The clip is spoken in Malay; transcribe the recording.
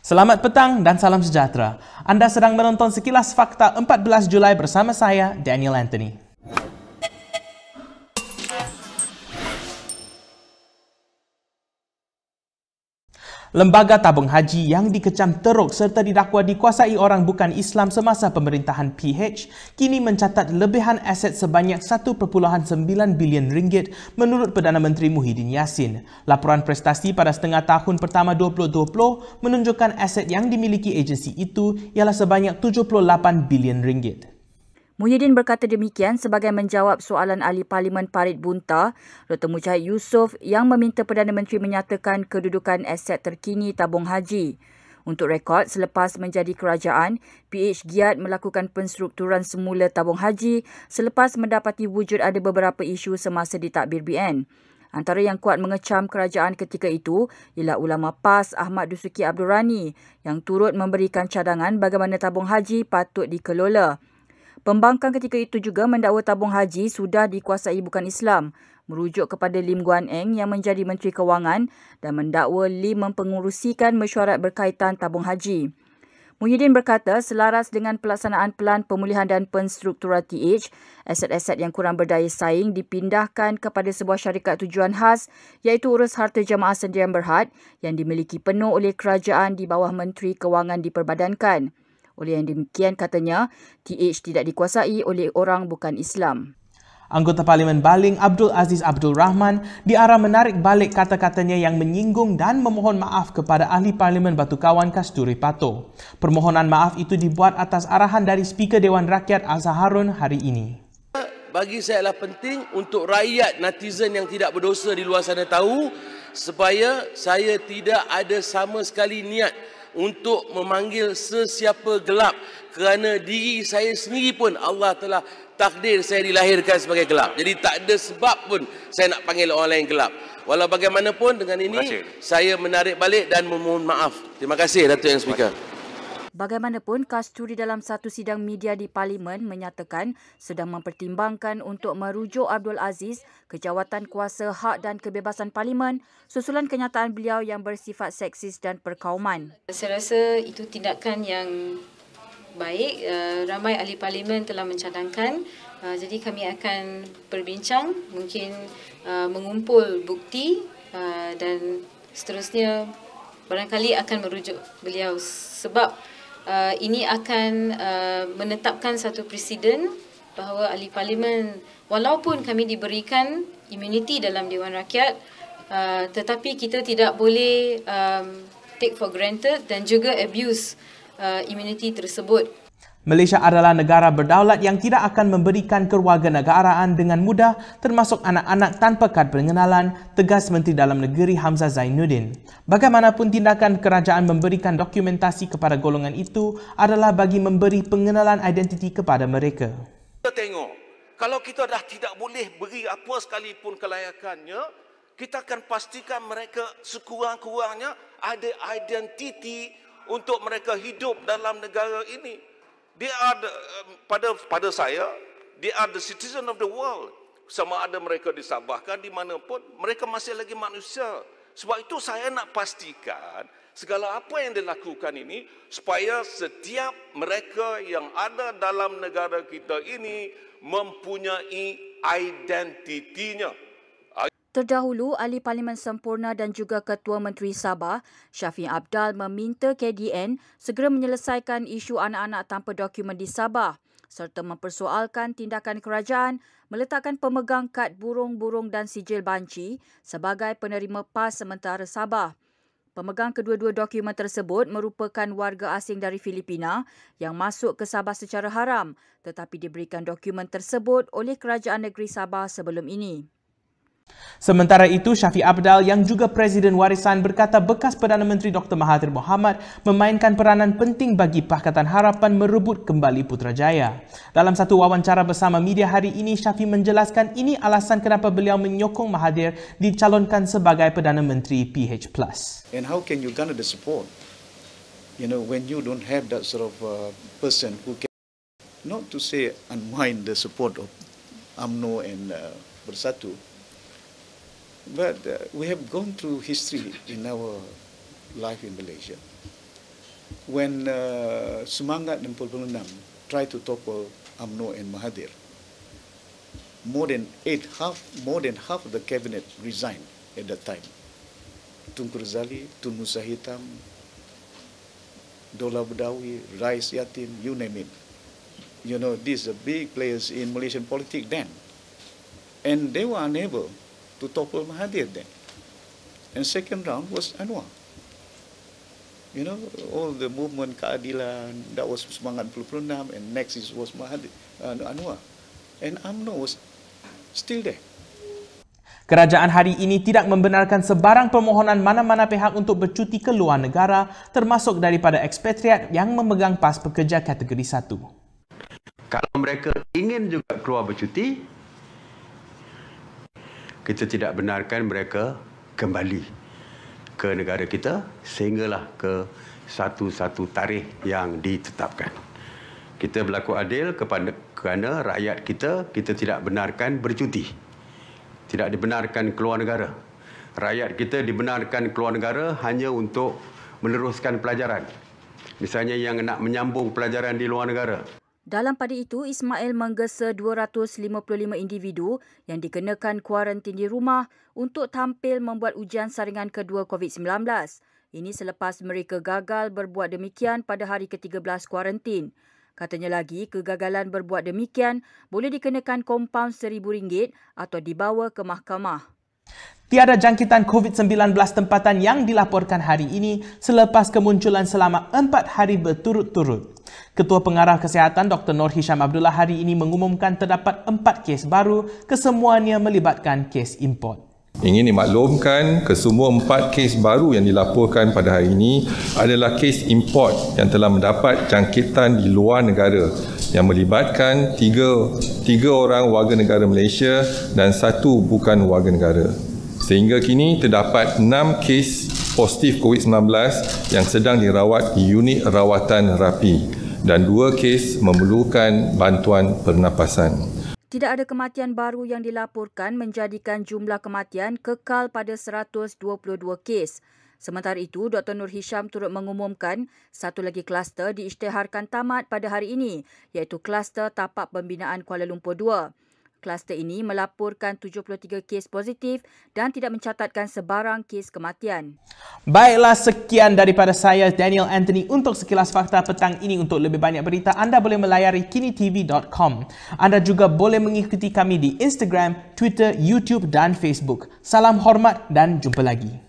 Selamat petang dan salam sejahtera. Anda sedang menonton Sekilas Fakta 14 Julai bersama saya, Daniel Anthony. Lembaga tabung haji yang dikecam teruk serta didakwa dikuasai orang bukan Islam semasa pemerintahan PH kini mencatat lebihan aset sebanyak 1.9 bilion ringgit menurut Perdana Menteri Muhyiddin Yassin. Laporan prestasi pada setengah tahun pertama 2020 menunjukkan aset yang dimiliki agensi itu ialah sebanyak 78 bilion ringgit. Muhyiddin berkata demikian sebagai menjawab soalan Ahli Parlimen Parit Bunta, Dr. Mujahid Yusof yang meminta Perdana Menteri menyatakan kedudukan aset terkini tabung haji. Untuk rekod, selepas menjadi kerajaan, PH giat melakukan penstrukturan semula tabung haji selepas mendapati wujud ada beberapa isu semasa ditadbir BN. Antara yang kuat mengecam kerajaan ketika itu ialah ulama PAS Ahmad Dusuki Abdul Rani yang turut memberikan cadangan bagaimana tabung haji patut dikelola. Pembangkang ketika itu juga mendakwa tabung haji sudah dikuasai bukan Islam, merujuk kepada Lim Guan Eng yang menjadi Menteri Kewangan dan mendakwa Lim mempengurusikan mesyuarat berkaitan tabung haji. Muhyiddin berkata selaras dengan pelaksanaan Pelan Pemulihan dan Penstrukturan TH, aset-aset yang kurang berdaya saing dipindahkan kepada sebuah syarikat tujuan khas iaitu Urus Harta Jemaah Sendirian Berhad yang dimiliki penuh oleh kerajaan di bawah Menteri Kewangan diperbadankan. Oleh yang demikian, katanya, TH tidak dikuasai oleh orang bukan Islam. Anggota Parlimen Baling Abdul Aziz Abdul Rahman diarah menarik balik kata-katanya yang menyinggung dan memohon maaf kepada Ahli Parlimen Batu Kawan Kasturi Pato. Permohonan maaf itu dibuat atas arahan dari Speaker Dewan Rakyat Azhar Harun hari ini. Bagi saya adalah penting untuk rakyat netizen yang tidak berdosa di luar sana tahu supaya saya tidak ada sama sekali niat untuk memanggil sesiapa gelap kerana diri saya sendiri pun Allah telah takdir saya dilahirkan sebagai gelap. Jadi tak ada sebab pun saya nak panggil orang lain gelap. Walau bagaimanapun dengan ini saya menarik balik dan memohon maaf. Terima kasih Datuk Yang Speaker. Bagaimanapun, Kasturi dalam satu sidang media di Parlimen menyatakan sedang mempertimbangkan untuk merujuk Abdul Aziz ke Jawatan Kuasa Hak dan Kebebasan Parlimen susulan kenyataan beliau yang bersifat seksis dan perkauman. Saya rasa itu tindakan yang baik. Ramai ahli parlimen telah mencadangkan. Jadi kami akan berbincang, mungkin mengumpul bukti dan seterusnya barangkali akan merujuk beliau sebab ini akan menetapkan satu presiden bahawa ahli parlimen walaupun kami diberikan imuniti dalam Dewan Rakyat tetapi kita tidak boleh take for granted dan juga abuse imuniti tersebut. Malaysia adalah negara berdaulat yang tidak akan memberikan kewarganegaraan dengan mudah termasuk anak-anak tanpa kad pengenalan, tegas Menteri Dalam Negeri Hamzah Zainuddin. Bagaimanapun tindakan kerajaan memberikan dokumentasi kepada golongan itu adalah bagi memberi pengenalan identiti kepada mereka. Kita tengok, kalau kita dah tidak boleh beri apa sekalipun kelayakannya, kita akan pastikan mereka sekurang-kurangnya ada identiti untuk mereka hidup dalam negara ini. They are pada saya, they are the citizen of the world. Sama ada mereka di Sabah kan di mana pun, mereka masih lagi manusia. Sebab itu saya nak pastikan segala apa yang dilakukan ini supaya setiap mereka yang ada dalam negara kita ini mempunyai identitinya. Terdahulu, Ahli Parlimen Sempurna dan juga Ketua Menteri Sabah, Syafiq Abdal meminta KDN segera menyelesaikan isu anak-anak tanpa dokumen di Sabah serta mempersoalkan tindakan kerajaan meletakkan pemegang kad burung-burung dan sijil banci sebagai penerima PAS sementara Sabah. Pemegang kedua-dua dokumen tersebut merupakan warga asing dari Filipina yang masuk ke Sabah secara haram tetapi diberikan dokumen tersebut oleh Kerajaan Negeri Sabah sebelum ini. Sementara itu, Syafiq Abdal yang juga Presiden Warisan berkata bekas Perdana Menteri Dr. Mahathir Mohamad memainkan peranan penting bagi Pakatan Harapan merebut kembali Putrajaya. Dalam satu wawancara bersama media hari ini, Syafiq menjelaskan ini alasan kenapa beliau menyokong Mahathir dicalonkan sebagai Perdana Menteri PH+. And how can you garner the support? You know, when you don't have that sort of person who can, not to say unwind the support of UMNO and Bersatu, but we have gone through history in our life in Malaysia. when Semangat 66 tried to topple UMNO and Mahathir, more than half of the cabinet resigned at that time. Tunku Razali, Tun Musa Hitam, Dola Badawi, Rais Yatin, you name it. You know, these are big players in Malaysian politics then. And they were unable to topple Mahathir then. And second round was Anwar. You know, all the movement keadilan, that was Semangat 66, and next was Mahathir, Anwar. And UMNO was still there. Kerajaan hari ini tidak membenarkan sebarang permohonan mana-mana pihak untuk bercuti ke luar negara, termasuk daripada ekspatriat yang memegang pas pekerja kategori 1. Kalau mereka ingin juga keluar bercuti, kita tidak benarkan mereka kembali ke negara kita sehinggalah ke satu-satu tarikh yang ditetapkan. Kita berlaku adil kerana rakyat kita tidak benarkan bercuti. Tidak dibenarkan keluar negara. Rakyat kita dibenarkan keluar negara hanya untuk meneruskan pelajaran. Misalnya yang nak menyambung pelajaran di luar negara. Dalam pada itu, Ismail menggesa 255 individu yang dikenakan kuarantin di rumah untuk tampil membuat ujian saringan kedua COVID-19. Ini selepas mereka gagal berbuat demikian pada hari ke-13 kuarantin. Katanya lagi, kegagalan berbuat demikian boleh dikenakan kompaun RM1,000 atau dibawa ke mahkamah. Tiada jangkitan COVID-19 tempatan yang dilaporkan hari ini selepas kemunculan selama 4 hari berturut-turut. Ketua Pengarah Kesihatan Dr. Nur Hisham Abdullah hari ini mengumumkan terdapat 4 kes baru, kesemuanya melibatkan kes import. Ingin dimaklumkan, kesemua 4 kes baru yang dilaporkan pada hari ini adalah kes import yang telah mendapat jangkitan di luar negara yang melibatkan 3 orang warga negara Malaysia dan 1 bukan warga negara. Sehingga kini terdapat 6 kes positif COVID-19 yang sedang dirawat di unit rawatan rapi dan 2 kes memerlukan bantuan pernafasan. Tidak ada kematian baru yang dilaporkan menjadikan jumlah kematian kekal pada 122 kes. Sementara itu, Dr. Nur Hisham turut mengumumkan satu lagi kluster diisytiharkan tamat pada hari ini, iaitu kluster Tapak Pembinaan Kuala Lumpur 2. Kluster ini melaporkan 73 kes positif dan tidak mencatatkan sebarang kes kematian. Baiklah, sekian daripada saya, Daniel Anthony, untuk sekilas fakta petang ini. Untuk lebih banyak berita, anda boleh melayari kinitv.com. Anda juga boleh mengikuti kami di Instagram, Twitter, YouTube dan Facebook. Salam hormat dan jumpa lagi.